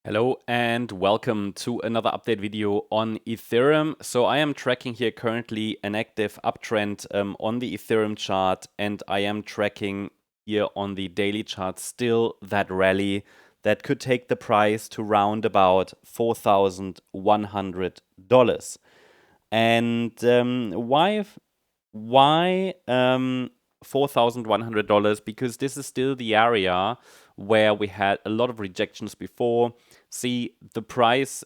Hello and welcome to another update video on Ethereum. So I am tracking here currently an active uptrend on the Ethereum chart, and I am tracking here on the daily chart still that rally that could take the price to round about $4,100. And why $4,100? Because this is still the area where we had a lot of rejections before. See, the price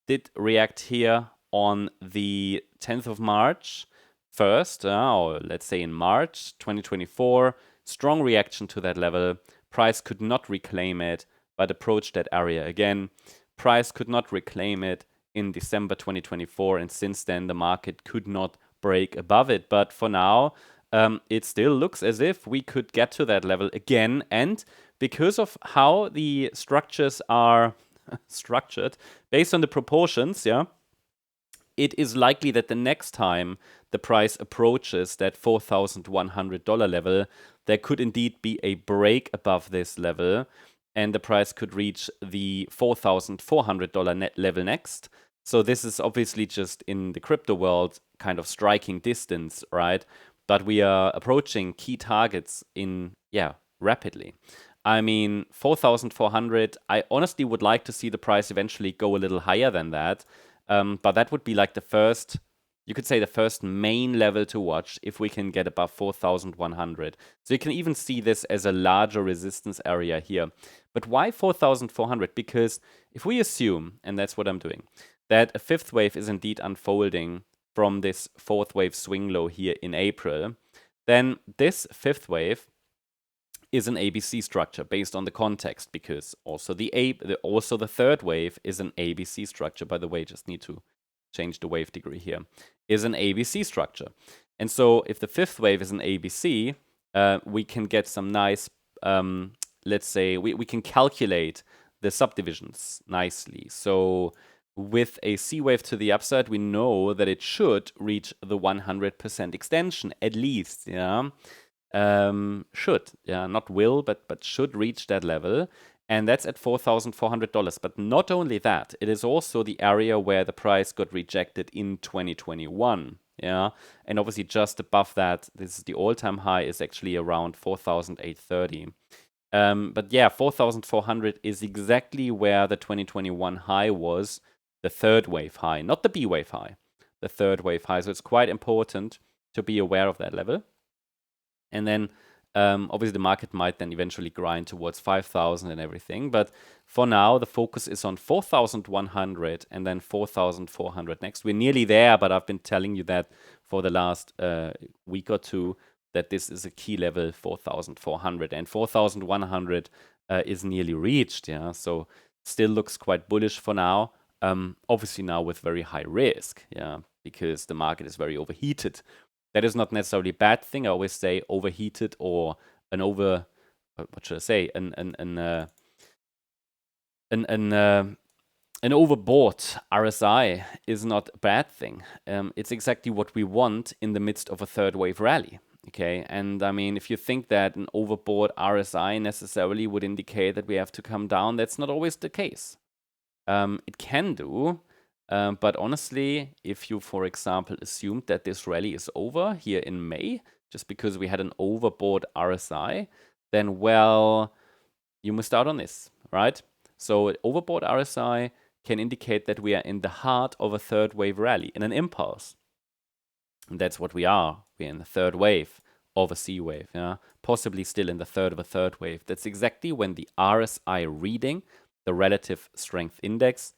did react here on the 10th of March first, or let's say in March 2024. Strong reaction to that level. Price could not reclaim it, but approached that area again. Price could not reclaim it in December 2024, and since then the market could not break above it. But for now, it still looks as if we could get to that level again, and because of how the structures are structured based on the proportions, it is likely that the next time the price approaches that $4,100 level, there could indeed be a break above this level, and the price could reach the $4,400 net level next. So this is obviously just in the crypto world kind of striking distance, right? But we are approaching key targets rapidly. I mean, 4,400, I honestly would like to see the price eventually go a little higher than that. But that would be like the first, you could say the first main level to watch if we can get above 4,100. So you can even see this as a larger resistance area here. But why 4,400? Because if we assume, and that's what I'm doing, that a fifth wave is indeed unfolding from this fourth wave swing low here in April, then this fifth wave is an ABC structure based on the context, because also the third wave is an ABC structure. By the way, just need to change the wave degree here, is an ABC structure. And so if the fifth wave is an ABC, we can get some nice, let's say, we can calculate the subdivisions nicely. So with a C wave to the upside, we know that it should reach the 100% extension, at least, not will, but should reach that level. And that's at $4,400. But not only that, it is also the area where the price got rejected in 2021. And obviously just above that, this is the all-time high, is actually around 4,830. But yeah, 4,400 is exactly where the 2021 high was, the third wave high, not the B wave high, the third wave high. So it's quite important to be aware of that level. And then obviously the market might then eventually grind towards 5,000 and everything. But for now, the focus is on 4,100 and then 4,400 next. We're nearly there, but I've been telling you that for the last week or two, that this is a key level, 4,400. And 4,100 is nearly reached. So still looks quite bullish for now. Obviously now with very high risk, because the market is very overheated. That is not necessarily a bad thing. I always say overheated or an overbought RSI is not a bad thing. It's exactly what we want in the midst of a third wave rally. Okay, and I mean, if you think that an overbought RSI necessarily would indicate that we have to come down, that's not always the case. It can do, but honestly, if you, for example, assumed that this rally is over here in May, just because we had an overbought RSI, then, well, you missed out on this, right? So overbought RSI can indicate that we are in the heart of a third wave rally, in an impulse. And that's what we are. We're in the third wave of a C wave, possibly still in the third of a third wave. That's exactly when the RSI reading, the relative strength index,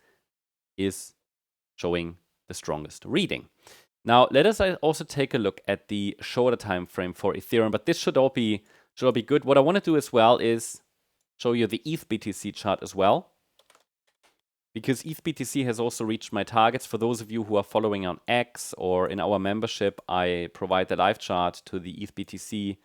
is showing the strongest reading. Now, let us also take a look at the shorter time frame for Ethereum, but this should all be good. What I want to do as well is show you the ETH BTC chart as well, because ETH BTC has also reached my targets. For those of you who are following on X or in our membership, I provide the live chart to the ETH BTC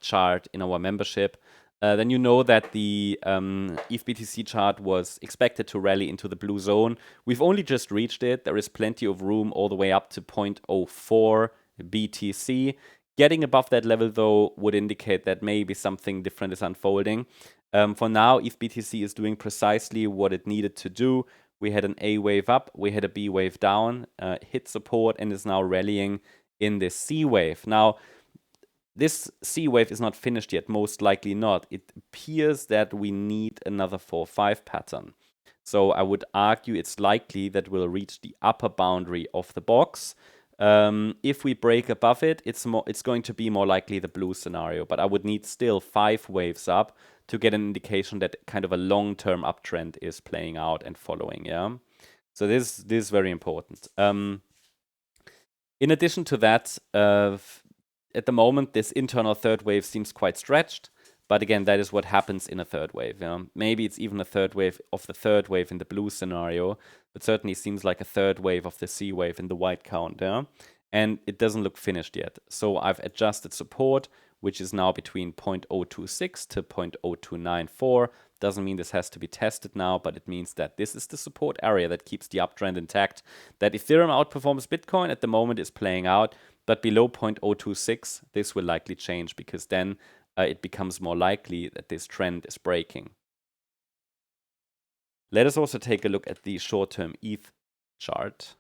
chart in our membership. Then you know that the ETH BTC chart was expected to rally into the blue zone. We've only just reached it. There is plenty of room all the way up to 0.04 BTC. Getting above that level, though, would indicate that maybe something different is unfolding. For now, ETH BTC is doing precisely what it needed to do. We had an A wave up, we had a B wave down, hit support, and is now rallying in this C wave. Now, this C wave is not finished yet, most likely not. It appears that we need another 4-5 pattern. So I would argue it's likely that we'll reach the upper boundary of the box. If we break above it, it's going to be more likely the blue scenario. But I would need still 5 waves up to get an indication that kind of a long-term uptrend is playing out and following. Yeah. So this is very important. In addition to that, at the moment, this internal third wave seems quite stretched. But again, that is what happens in a third wave. Yeah? Maybe it's even a third wave of the third wave in the blue scenario, but certainly seems like a third wave of the C wave in the white count. Yeah? And it doesn't look finished yet. So I've adjusted support, which is now between 0.026 to 0.0294. Doesn't mean this has to be tested now, but it means that this is the support area that keeps the uptrend intact. That Ethereum outperforms Bitcoin at the moment is playing out, but below 0.026, this will likely change because then it becomes more likely that this trend is breaking. Let us also take a look at the short-term ETH chart.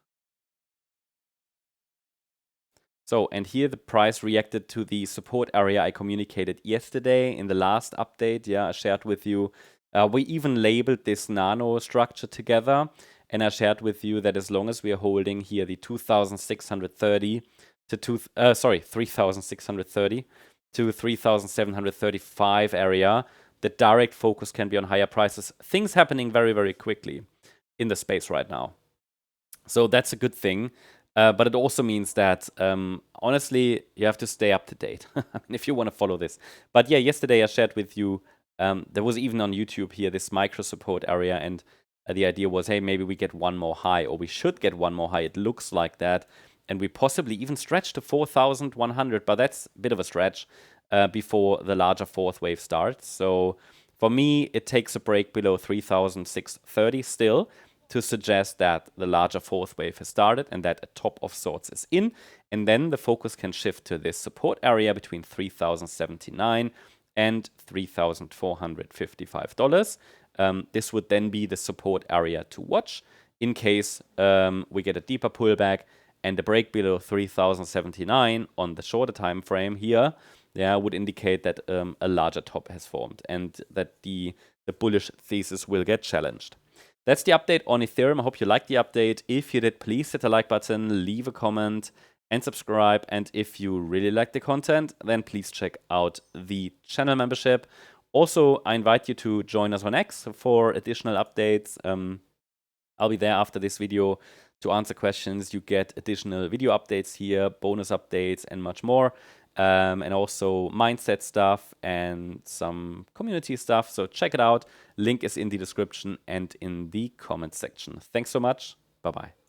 So, and here the price reacted to the support area I communicated yesterday in the last update. Yeah, I shared with you. We even labeled this nano structure together, and I shared with you that as long as we are holding here the 2,630 to 3,630 to 3,735 area, the direct focus can be on higher prices. Things happening very, very quickly in the space right now. So that's a good thing. But it also means that, honestly, you have to stay up to date if you want to follow this. But yeah, yesterday I shared with you, there was even on YouTube here this micro support area, and the idea was, hey, maybe we get one more high, or we should get one more high. It looks like that. And we possibly even stretch to 4,100, but that's a bit of a stretch before the larger fourth wave starts. So for me, it takes a break below 3,630 still to suggest that the larger fourth wave has started and that a top of sorts is in. And then the focus can shift to this support area between $3,079 and $3,455. This would then be the support area to watch in case we get a deeper pullback. And the break below 3,079 on the shorter time frame here, would indicate that a larger top has formed and that the bullish thesis will get challenged. That's the update on Ethereum. I hope you liked the update. If you did, please hit the like button, leave a comment, and subscribe. And if you really like the content, then please check out the channel membership. Also, I invite you to join us on X for additional updates. I'll be there after this video to answer questions. You get additional video updates here, bonus updates, and much more. And also mindset stuff and some community stuff. So check it out. Link is in the description and in the comment section. Thanks so much. Bye-bye.